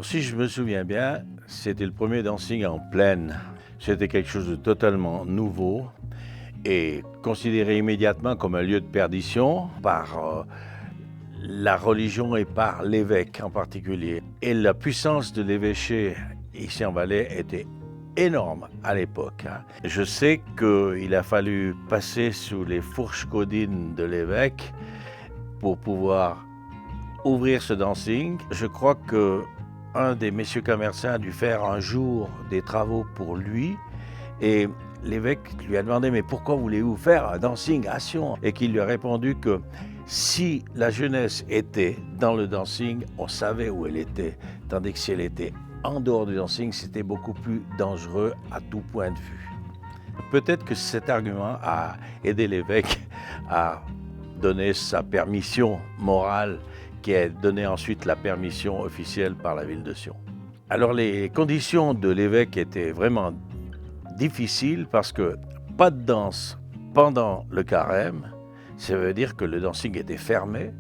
Si je me souviens bien, c'était le premier dancing en plaine. C'était quelque chose de totalement nouveau et considéré immédiatement comme un lieu de perdition par la religion et par l'évêque en particulier. Et la puissance de l'évêché ici en Valais était énorme à l'époque. Je sais qu'il a fallu passer sous les fourches caudines de l'évêque pour pouvoir ouvrir ce dancing. Je crois que un des messieurs commerçants a dû faire un jour des travaux pour lui et l'évêque lui a demandé « Mais pourquoi voulez-vous faire un dancing à Sion ?» Et qu'il lui a répondu que si la jeunesse était dans le dancing, on savait où elle était, tandis que si elle était en dehors du dancing, c'était beaucoup plus dangereux à tout point de vue. Peut-être que cet argument a aidé l'évêque à donner sa permission morale qui a donné ensuite la permission officielle par la ville de Sion. Alors les conditions de l'évêque étaient vraiment difficiles parce que pas de danse pendant le carême, ça veut dire que le dancing était fermé,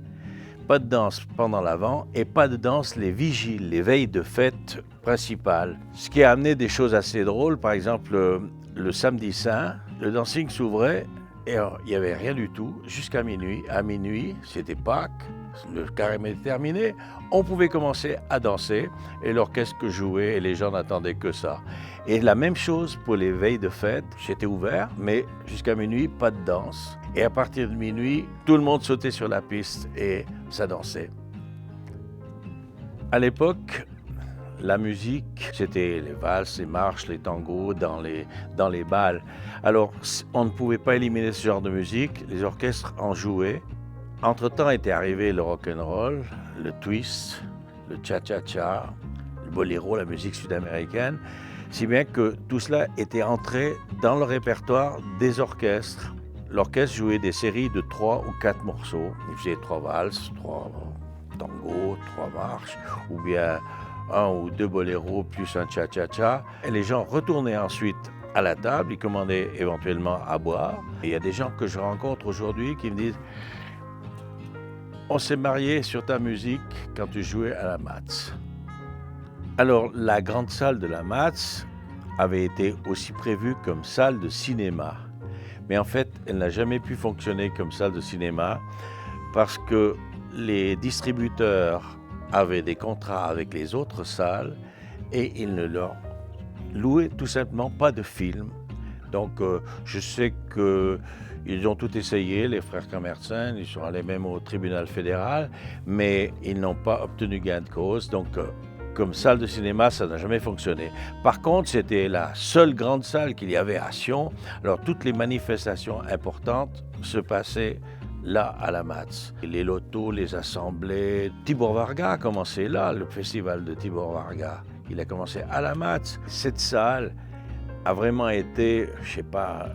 pas de danse pendant l'Avent et pas de danse les vigiles, les veilles de fête principales. Ce qui a amené des choses assez drôles, par exemple le samedi saint, le dancing s'ouvrait et il n'y avait rien du tout jusqu'à minuit. À minuit, c'était Pâques, le carême était terminé, on pouvait commencer à danser et l'orchestre jouait et les gens n'attendaient que ça. Et la même chose pour les veilles de fête, c'était ouvert, mais jusqu'à minuit, pas de danse. Et à partir de minuit, tout le monde sautait sur la piste et ça dansait. À l'époque, la musique, c'était les valses, les marches, les tangos dans les bals. Alors, on ne pouvait pas éliminer ce genre de musique, les orchestres en jouaient. Entre-temps était arrivé le rock'n'roll, le twist, le cha-cha-cha, le boléro, la musique sud-américaine, si bien que tout cela était entré dans le répertoire des orchestres. L'orchestre jouait des séries de 3 ou 4 morceaux. Il faisait 3 valses, 3 tangos, 3 marches, ou bien 1 ou 2 boléros plus un cha-cha-cha. Et les gens retournaient ensuite à la table, ils commandaient éventuellement à boire. Et il y a des gens que je rencontre aujourd'hui qui me disent « On s'est marié sur ta musique quand tu jouais à la Matz ». Alors, la grande salle de la Matz avait été aussi prévue comme salle de cinéma. Mais en fait, elle n'a jamais pu fonctionner comme salle de cinéma parce que les distributeurs avaient des contrats avec les autres salles et ils ne leur louaient tout simplement pas de films. Donc, je sais qu'ils ont tout essayé, les frères Commerçants, ils sont allés même au tribunal fédéral, mais ils n'ont pas obtenu gain de cause. Donc, comme salle de cinéma, ça n'a jamais fonctionné. Par contre, c'était la seule grande salle qu'il y avait à Sion. Alors, toutes les manifestations importantes se passaient là, à la Matz. Les lotos, les assemblées. Tibor Varga a commencé là, le festival de Tibor Varga. Il a commencé à la Matz. Cette salle a vraiment été, je sais pas,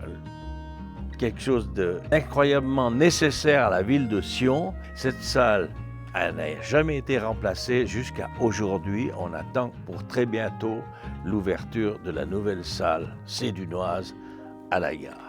quelque chose d'incroyablement nécessaire à la ville de Sion. Cette salle, elle n'a jamais été remplacée jusqu'à aujourd'hui. On attend pour très bientôt l'ouverture de la nouvelle salle sédunoise à la gare.